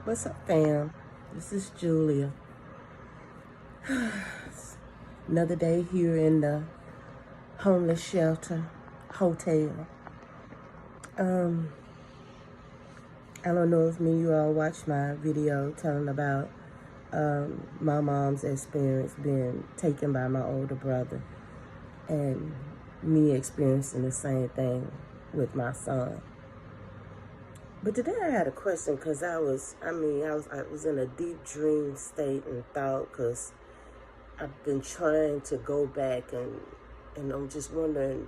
What's up, fam? This is Julia. Another day here in the homeless shelter hotel. I don't know if you all watched my video telling about my mom's experience being taken by my older brother and me experiencing the same thing with my son. But today I had a question because I was in a deep dream state and thought, because I've been trying to go back and I'm just wondering,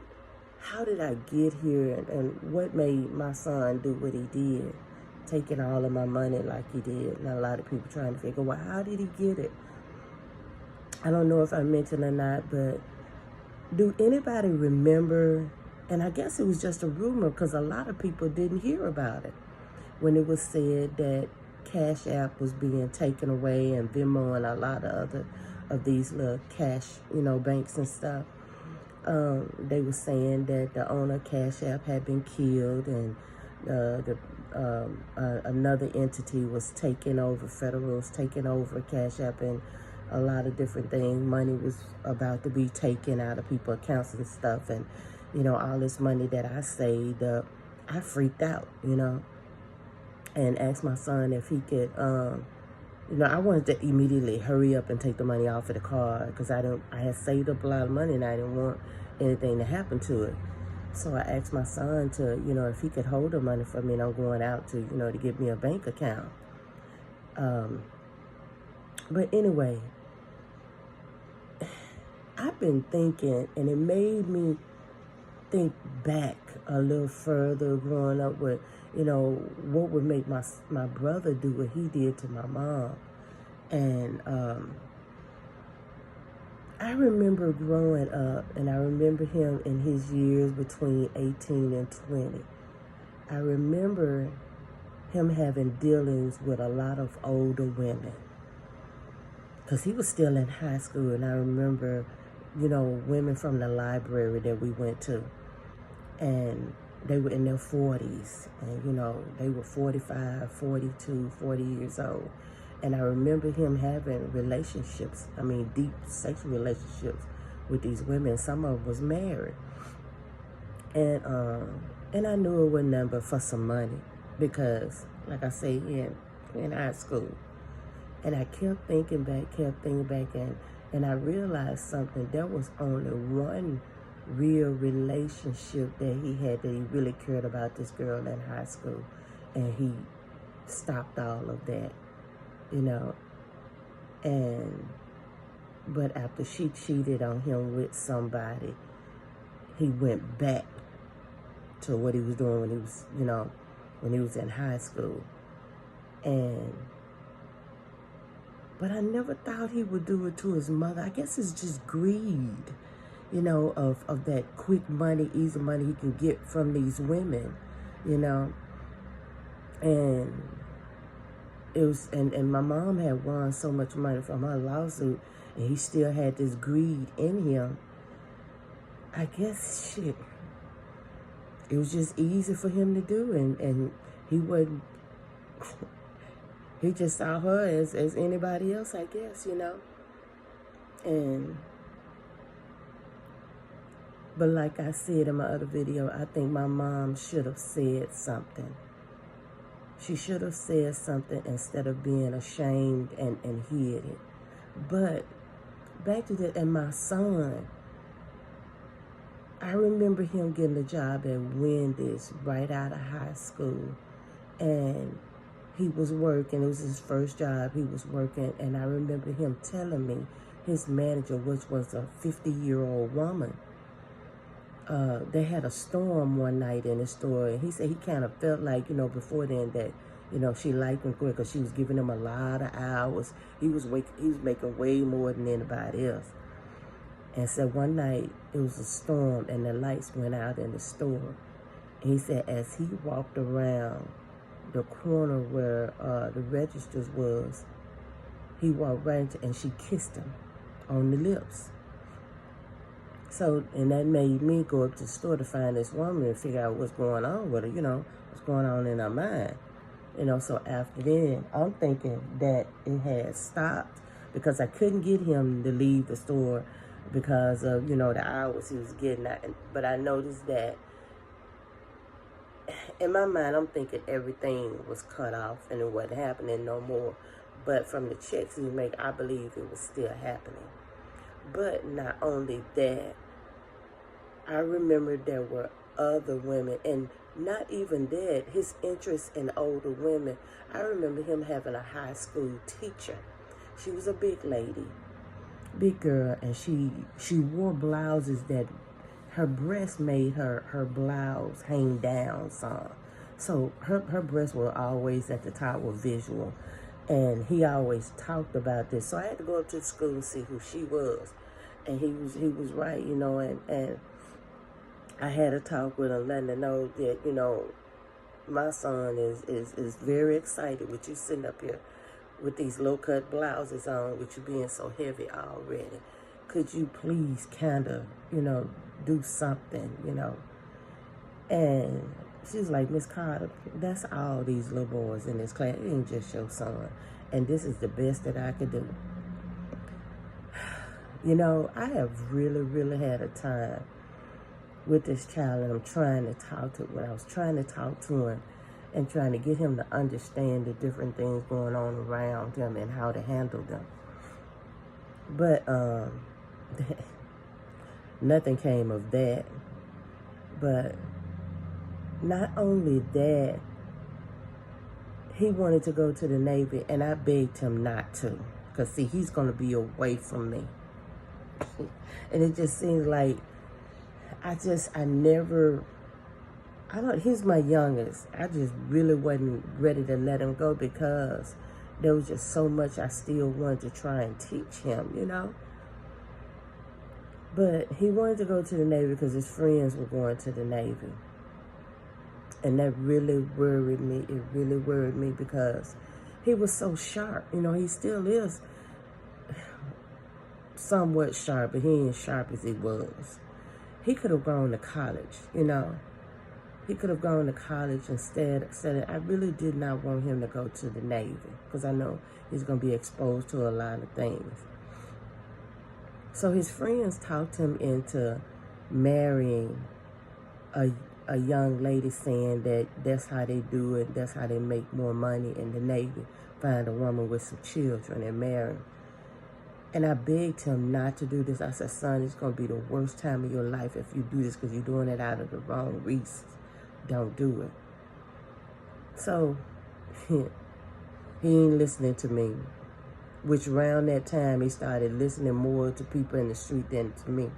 how did I get here, and what made my son do what he did, taking all of my money like he did. And a lot of people trying to figure, well, how did he get it? I don't know if I mentioned or not, but do anybody remember, and I guess it was just a rumor because a lot of people didn't hear about it, when it was said that Cash App was being taken away, and Venmo and a lot of other of these little cash, banks and stuff. They were saying that the owner of Cash App had been killed, and another entity was taking over, Federal's taking over Cash App, and a lot of different things. Money was about to be taken out of people's accounts and stuff, and all this money that I saved up, I freaked out, and asked my son if he could, I wanted to immediately hurry up and take the money off of the card, because I had saved up a lot of money and I didn't want anything to happen to it. So I asked my son to, if he could hold the money for me, and I'm going out to, to give me a bank account. But anyway, I've been thinking, and it made me think back a little further growing up with, what would make my brother do what he did to my mom. And I remember growing up, and I remember him in his years between 18 and 20. I remember him having dealings with a lot of older women, because he was still in high school. And I remember, women from the library that we went to, and they were in their 40s, and they were 45, 42, 40 years old. And I remember him having relationships, deep sexual relationships with these women. Some of them was married. And I knew it was nothing but for some money, because, like I say, in high school. And I kept thinking back, and I realized something. There was only one real relationship that he had, that he really cared about this girl in high school, and he stopped all of that, but after she cheated on him with somebody, he went back to what he was doing when he was, when he was in high school. But I never thought he would do it to his mother. I guess it's just greed, of that quick money, easy money he can get from these women, and it was, and my mom had won so much money from her lawsuit, and he still had this greed in him. I guess, it was just easy for him to do, and he wasn't, he just saw her as anybody else, I guess, But like I said in my other video, I think my mom should have said something. She should have said something instead of being ashamed and hid it. But back to that, and my son, I remember him getting a job at Wendy's right out of high school. And he was working. It was his first job. He was working. And I remember him telling me, his manager, which was a 50-year-old woman, they had a storm one night in the store, and he said he kind of felt like, before then, that, she liked him quick, because she was giving him a lot of hours. He was making way more than anybody else. And so one night, it was a storm, and the lights went out in the store. And he said as he walked around the corner where the registers was, he walked right into, and she kissed him on the lips. So, and that made me go up to the store to find this woman and figure out what's going on with her, what's going on in her mind. You know, so after then, I'm thinking that it had stopped because I couldn't get him to leave the store because of, you know, the hours he was getting at. But I noticed that in my mind, I'm thinking everything was cut off and it wasn't happening no more. But from the checks he was making, I believe it was still happening. But not only that, I remember there were other women, and not even that, his interest in older women. I remember him having a high school teacher. She was a big lady, big girl, and she wore blouses that her breast made her blouse hang down some. So her breasts were always at the top, were visual. And he always talked about this. So I had to go up to the school and see who she was. And he was right, you know, and I had a talk with him, letting her know that, you know, my son is very excited with you sitting up here with these low-cut blouses on, with you being so heavy already. Could you please kind of, you know, do something, you know? And she's like, Miss Carter, that's all these little boys in this class. It ain't just your son. And this is the best that I could do. You know, I have really, really had a time with this child, and I'm trying to talk to, when I was trying to talk to him and trying to get him to understand the different things going on around him and how to handle them. But nothing came of that. But not only that, he wanted to go to the Navy, and I begged him not to. Because, see, he's going to be away from me. And it just seems like he's my youngest. I just really wasn't ready to let him go because there was just so much I still wanted to try and teach him, you know? But he wanted to go to the Navy because his friends were going to the Navy. And that really worried me. It really worried me because he was so sharp. You know, he still is somewhat sharp, but he ain't as sharp as he was. He could have gone to college, you know. He could have gone to college instead. I really did not want him to go to the Navy because I know he's going to be exposed to a lot of things. So his friends talked him into marrying a young lady, saying that that's how they do it. That's how they make more money in the Navy. Find a woman with some children and marry. And I begged him not to do this. I said, son, it's going to be the worst time of your life if you do this because you're doing it out of the wrong reasons. Don't do it. So he ain't listening to me, which around that time he started listening more to people in the street than to me.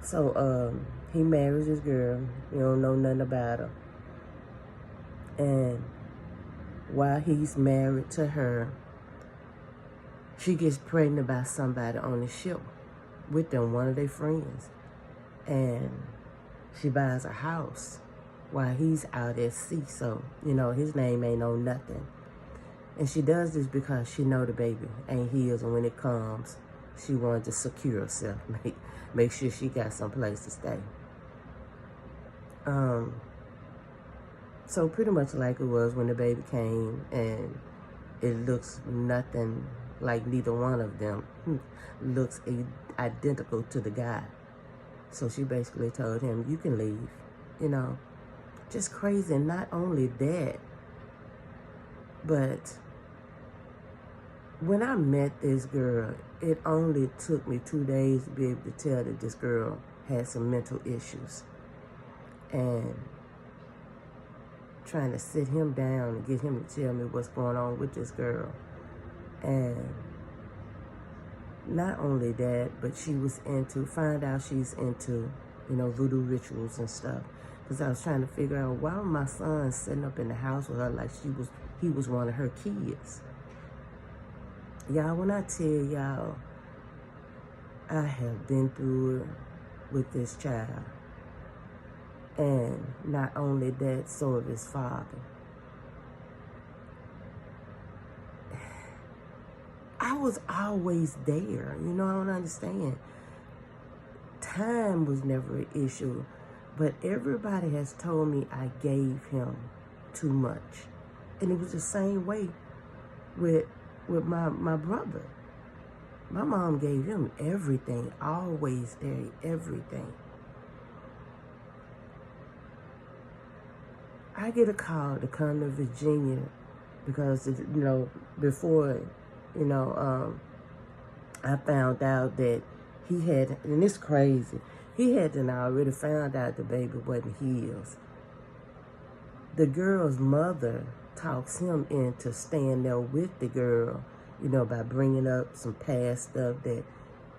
So he marries this girl. You don't know nothing about her. And while he's married to her, she gets pregnant by somebody on the ship with them, one of their friends. And she buys a house while he's out at sea. So, you know, his name ain't on nothing. And she does this because she know the baby ain't his. And when it comes, she wanted to secure herself. Make sure she got some place to stay. So pretty much like it was when the baby came, and it looks nothing like neither one of them looks identical to the guy. So she basically told him, you can leave, you know. Just crazy. And not only that, but when I met this girl, it only took me 2 days to be able to tell that this girl had some mental issues. And trying to sit him down and get him to tell me what's going on with this girl. And not only that, but find out she's into, you know, voodoo rituals and stuff. Because I was trying to figure out, why was my son sitting up in the house with her like he was one of her kids? Y'all, when I tell y'all, I have been through it with this child. And not only that, so of his father. I was always there. You know, I don't understand. Time was never an issue. But everybody has told me I gave him too much. And it was the same way with my brother. My mom gave him everything, always there, everything. I get a call to come to Virginia because, before, I found out that he had, and it's crazy, he had already found out the baby wasn't his. The girl's mother talks him into staying there with the girl, by bringing up some past stuff that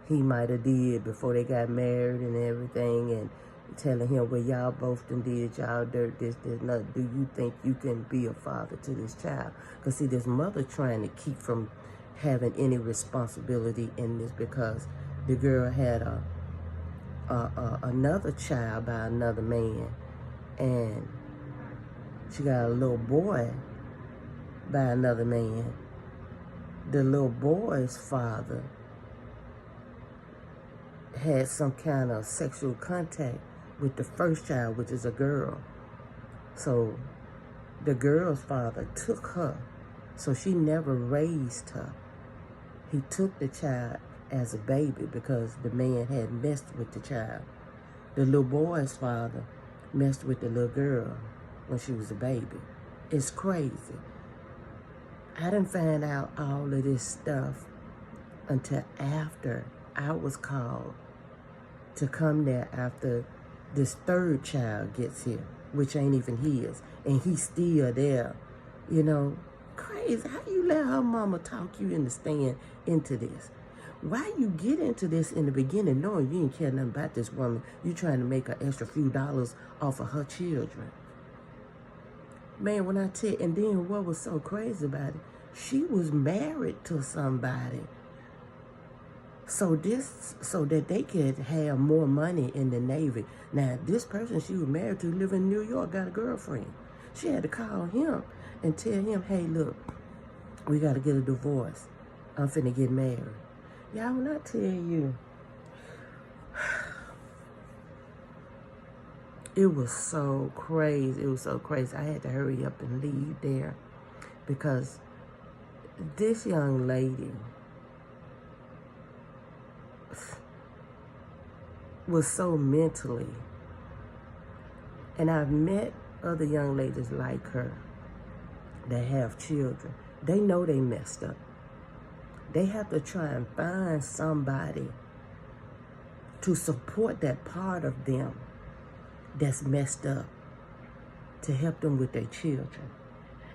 he might have did before they got married and everything, and telling him, well, y'all both done did y'all dirt, this, nothing. Do you think you can be a father to this child? Because, see, this mother trying to keep from having any responsibility in this because the girl had another child by another man, and she got a little boy by another man. The little boy's father had some kind of sexual contact with the first child, which is a girl. So the girl's father took her, so she never raised her. He took the child as a baby because the man had messed with the child. The little boy's father messed with the little girl when she was a baby. It's crazy. I didn't find out all of this stuff until after I was called to come there after this third child gets here, which ain't even his, and he's still there. Crazy. How you let her mama talk you into staying into this? Why you get into this in the beginning knowing you ain't care nothing about this woman? You trying to make an extra few dollars off of her children. Man, when I tell, and then what was so crazy about it, she was married to somebody. So that they could have more money in the Navy. Now, this person she was married to live in New York, got a girlfriend. She had to call him and tell him, hey, look, we got to get a divorce. I'm finna get married. Y'all, when I tell you, it was so crazy. It was so crazy. I had to hurry up and leave there because this young lady was so mentally, and I've met other young ladies like her that have children. They know they messed up. They have to try and find somebody to support that part of them that's messed up, to help them with their children.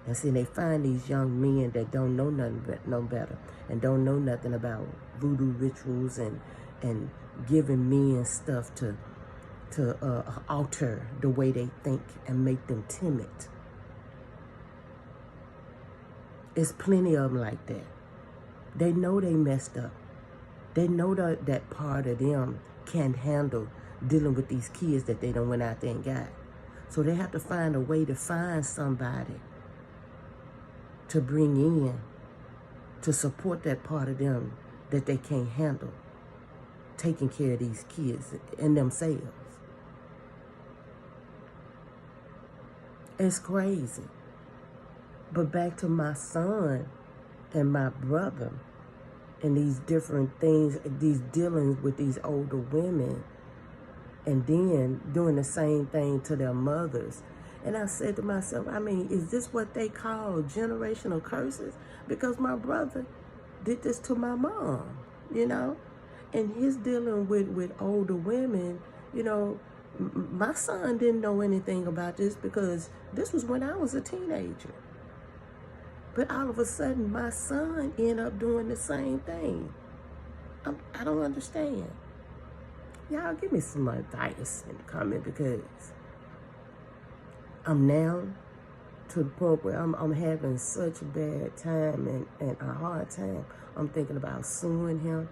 And see, they find these young men that don't know nothing no better and don't know nothing about voodoo rituals and giving men stuff to alter the way they think and make them timid. It's plenty of them like that. They know they messed up. They know that part of them can't handle dealing with these kids that they done went out there and got. So they have to find a way to find somebody to bring in to support that part of them that they can't handle, taking care of these kids and themselves. It's crazy. But back to my son and my brother and these different things, these dealings with these older women, and then doing the same thing to their mothers. And I said to myself, is this what they call generational curses? Because my brother did this to my mom, and his dealing with older women, my son didn't know anything about this because this was when I was a teenager. But all of a sudden, my son ended up doing the same thing. I don't understand. Y'all give me some advice in the comment because I'm now to the point where I'm having such a bad time and a hard time. I'm thinking about suing him.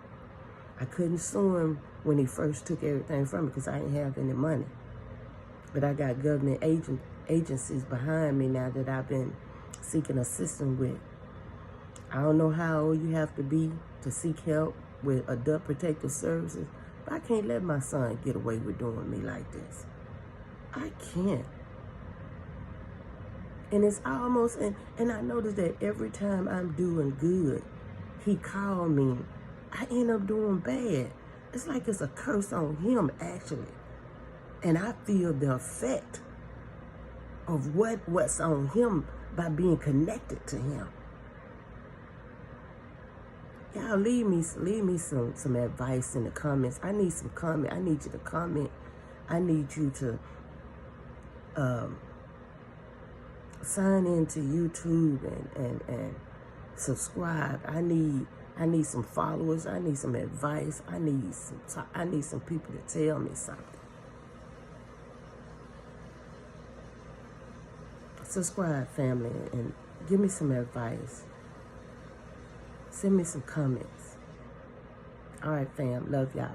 I couldn't sue him when he first took everything from me because I didn't have any money. But I got government agencies behind me now that I've been seeking assistance with. I don't know how old you have to be to seek help with adult protective services, but I can't let my son get away with doing me like this. I can't. And it's almost, and I notice that every time I'm doing good, he called me, I end up doing bad. It's like it's a curse on him, actually. And I feel the effect of what's on him by being connected to him. Y'all leave me some advice in the comments. I need some comment. I need you to comment. I need you to sign into YouTube and subscribe. I need some followers. I need some advice. I need some people to tell me something. Subscribe, family, and give me some advice. Send me some comments. All right, fam. Love y'all.